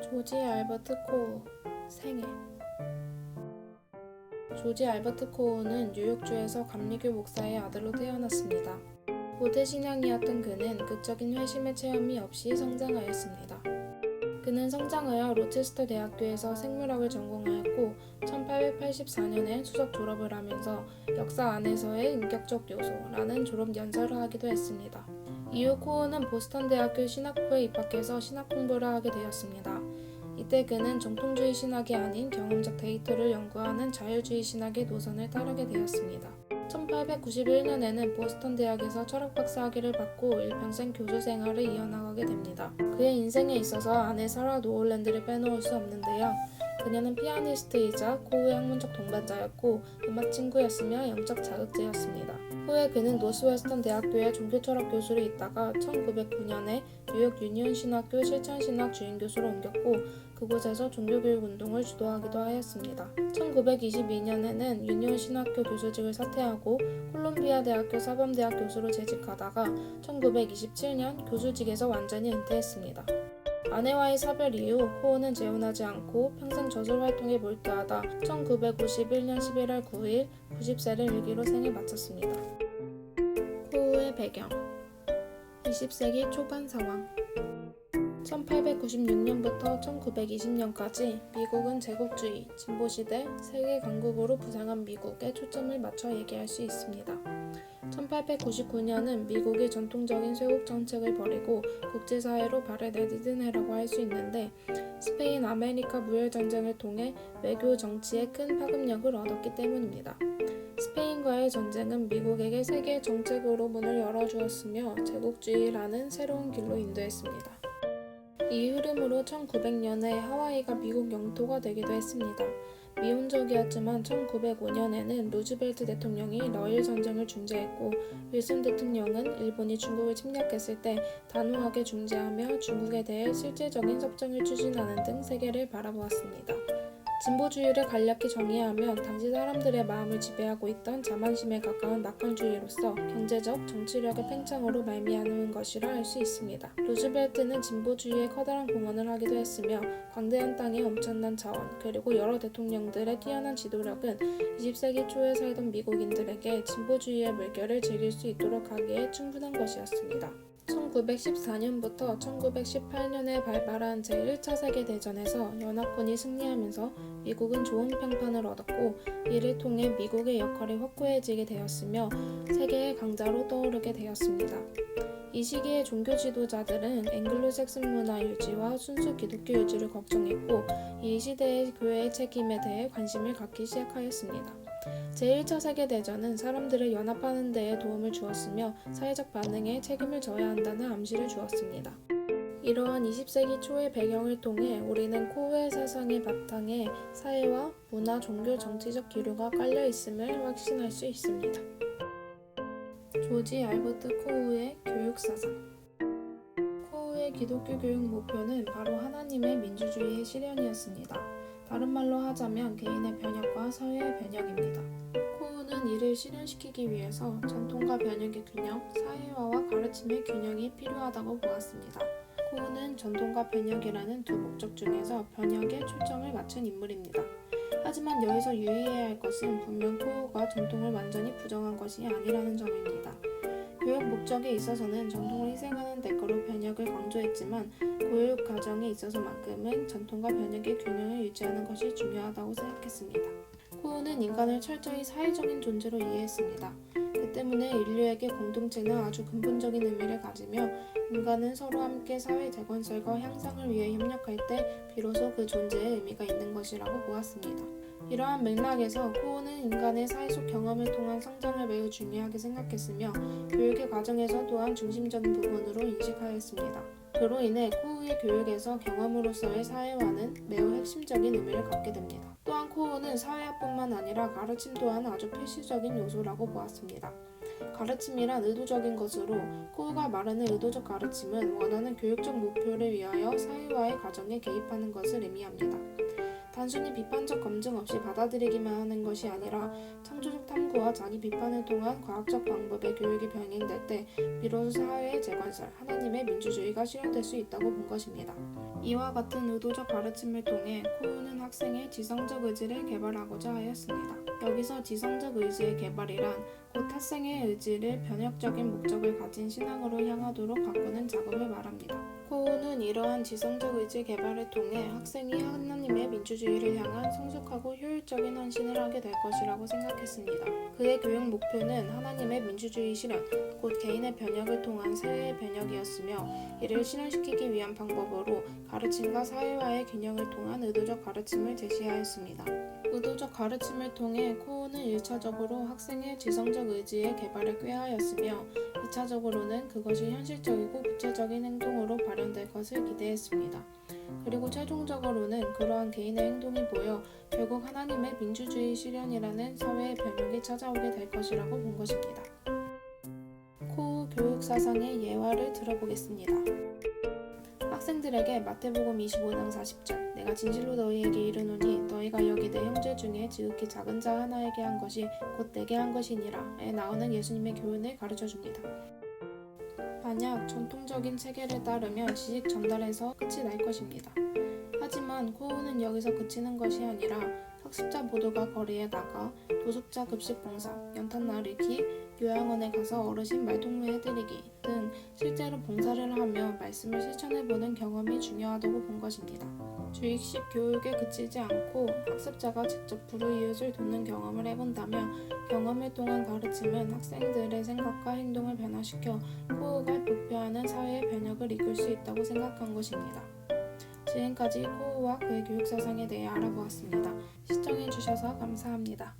조지 알버트 코우 생애. 조지 알버트 코우는 뉴욕주에서 감리교 목사의 아들로 태어났습니다. 고대 신앙이었던 그는 극적인 회심의 체험이 없이 성장하였습니다. 그는 성장하여 로체스터 대학교에서 생물학을 전공하였고 1884년에 수석 졸업을 하면서 역사 안에서의 인격적 요소라는 졸업 연설을 하기도 했습니다. 이후 코우는 보스턴 대학교 신학부에 입학해서 신학 공부를 하게 되었습니다. 이때 그는 정통주의 신학이 아닌 경험적 데이터를 연구하는 자유주의 신학의 노선을 따르게 되었습니다. 1891년에는 보스턴 대학에서 철학 박사학위를 받고 일평생 교수 생활을 이어나가게 됩니다. 그의 인생에 있어서 아내 사라 노홀랜드를 빼놓을 수 없는데요. 그녀는 피아니스트이자 코우의 학문적 동반자였고 음악 친구였으며 영적 자극제였습니다. 후에 그는 노스웨스턴 대학교의 종교철학 교수로 있다가 1909년에 뉴욕 유니온 신학교 실천신학 주임교수로 옮겼고 그곳에서 종교교육 운동을 주도하기도 하였습니다. 1922년에는 유니온 신학교 교수직을 사퇴하고 콜롬비아 대학교 사범대학 교수로 재직하다가 1927년 교수직에서 완전히 은퇴했습니다. 아내와의 사별 이후 코우는 재혼하지 않고 평생 저술 활동에 몰두하다 1951년 11월 9일 90세를 일기로 생을 마쳤습니다. 코우의 배경 20세기 초반 상황 1896년부터 1920년까지 미국은 제국주의, 진보시대, 세계 강국으로 부상한 미국에 초점을 맞춰 얘기할 수 있습니다. 1899년은 미국이 전통적인 쇄국 정책을 버리고 국제사회로 발을 내디딘 해라고 할 수 있는데 스페인 아메리카 무혈전쟁을 통해 외교 정치에 큰 파급력을 얻었기 때문입니다. 스페인과의 전쟁은 미국에게 세계 정책으로 문을 열어주었으며 제국주의라는 새로운 길로 인도했습니다. 이 흐름으로 1900년에 하와이가 미국 영토가 되기도 했습니다. 미온적이었지만 1905년에는 루즈벨트 대통령이 러일 전쟁을 중재했고 윌슨 대통령은 일본이 중국을 침략했을 때 단호하게 중재하며 중국에 대해 실질적인 협정을 추진하는 등 세계를 바라보았습니다. 진보주의를 간략히 정의하면 당시 사람들의 마음을 지배하고 있던 자만심에 가까운 낙관주의로서 경제적, 정치력의 팽창으로 말미암은 것이라 할 수 있습니다. 루즈벨트는 진보주의에 커다란 공헌을 하기도 했으며 광대한 땅에 엄청난 자원, 그리고 여러 대통령들의 뛰어난 지도력은 20세기 초에 살던 미국인들에게 진보주의의 물결을 즐길 수 있도록 하기에 충분한 것이었습니다. 1914년부터 1918년에 발발한 제1차 세계대전에서 연합군이 승리하면서 미국은 좋은 평판을 얻었고 이를 통해 미국의 역할이 확고해지게 되었으며 세계의 강자로 떠오르게 되었습니다. 이 시기의 종교 지도자들은 앵글로색슨 문화 유지와 순수 기독교 유지를 걱정했고 이 시대의 교회의 책임에 대해 관심을 갖기 시작하였습니다. 제1차 세계대전은 사람들을 연합하는 데에 도움을 주었으며 사회적 반응에 책임을 져야 한다는 암시를 주었습니다. 이러한 20세기 초의 배경을 통해 우리는 코우의 사상의 바탕에 사회와 문화, 종교, 정치적 기류가 깔려 있음을 확신할 수 있습니다. 조지 알버트 코우의 교육사상 코우의 기독교 교육 목표는 바로 하나님의 민주주의의 실현이었습니다. 다른 말로 하자면 개인의 변혁과 사회의 변혁입니다. 코우는 이를 실현시키기 위해서 전통과 변혁의 균형, 사회화와 가르침의 균형이 필요하다고 보았습니다. 코우는 전통과 변혁이라는 두 목적 중에서 변혁에 초점을 맞춘 인물입니다. 하지만 여기서 유의해야 할 것은 분명 코우가 전통을 완전히 부정한 것이 아니라는 점입니다. 교육 목적에 있어서는 전통을 희생하는 대가로 변혁을 강조했지만 교육 과정에 있어서만큼은 전통과 변혁의 균형을 유지하는 것이 중요하다고 생각했습니다. 코우는 인간을 철저히 사회적인 존재로 이해했습니다. 그 때문에 인류에게 공동체는 아주 근본적인 의미를 가지며 인간은 서로 함께 사회 재건설과 향상을 위해 협력할 때 비로소 그 존재에 의미가 있는 것이라고 보았습니다. 이러한 맥락에서 코우는 인간의 사회 속 경험을 통한 성장을 매우 중요하게 생각했으며 교육의 과정에서 또한 중심적인 부분으로 인식하였습니다. 그로 인해 코우의 교육에서 경험으로서의 사회화는 매우 핵심적인 의미를 갖게 됩니다. 또한 코우는 사회화뿐만 아니라 가르침 또한 아주 필수적인 요소라고 보았습니다. 가르침이란 의도적인 것으로 코우가 말하는 의도적 가르침은 원하는 교육적 목표를 위하여 사회화의 과정에 개입하는 것을 의미합니다. 단순히 비판적 검증 없이 받아들이기만 하는 것이 아니라 창조적 탐구와 자기 비판을 통한 과학적 방법의 교육이 병행될 때 비로소 사회의 재건설, 하나님의 민주주의가 실현될 수 있다고 본 것입니다. 이와 같은 의도적 가르침을 통해 코우는 학생의 지성적 의지를 개발하고자 하였습니다. 여기서 지성적 의지의 개발이란 곧 학생의 의지를 변혁적인 목적을 가진 신앙으로 향하도록 바꾸는 작업을 말합니다. 코우는 이러한 지성적 의지 개발을 통해 학생이 하나님의 민주주의를 향한 성숙하고 효율적인 헌신을 하게 될 것이라고 생각했습니다. 그의 교육 목표는 하나님의 민주주의 실현, 곧 개인의 변혁을 통한 사회의 변혁이었으며 이를 실현시키기 위한 방법으로 가르침과 사회와의 균형을 통한 의도적 가르침을 제시하였습니다. 의도적 가르침을 통해 코우는 1차적으로 학생의 지성적 의지의 개발을 꾀하였으며 2차적으로는 그것이 현실적이고 구체적인 행동으로 발현될 것을 기대했습니다. 그리고 최종적으로는 그러한 개인의 행동이 보여 결국 하나님의 민주주의 실현이라는 사회의 변혁이 찾아오게 될 것이라고 본 것입니다. 코우 교육 사상의 예화를 들어보겠습니다. 학생들에게 마태복음 25장 40절 내가 진실로 너희에게 이르노니 너희가 여기 내 형제 중에 지극히 작은 자 하나에게 한 것이 곧 내게 한 것이니라에 나오는 예수님의 교훈을 가르쳐줍니다. 만약 전통적인 체계를 따르면 지식 전달에서 끝이 날 것입니다. 하지만 코우는 여기서 그치는 것이 아니라 학습자 모두가 거리에 나가 도숙자 급식 봉사, 연탄 나르기, 요양원에 가서 어르신 말동무 해드리기 등 실제로 봉사를 하며 말씀을 실천해보는 경험이 중요하다고 본 것입니다. 주입식 교육에 그치지 않고 학습자가 직접 불우이웃을 돕는 경험을 해본다면 경험을 통한 가르침은 학생들의 생각과 행동을 변화시켜 코우가 목표하는 사회의 변혁을 이끌 수 있다고 생각한 것입니다. 지금까지 코우와 그의 교육 사상에 대해 알아보았습니다. 시청해주셔서 감사합니다.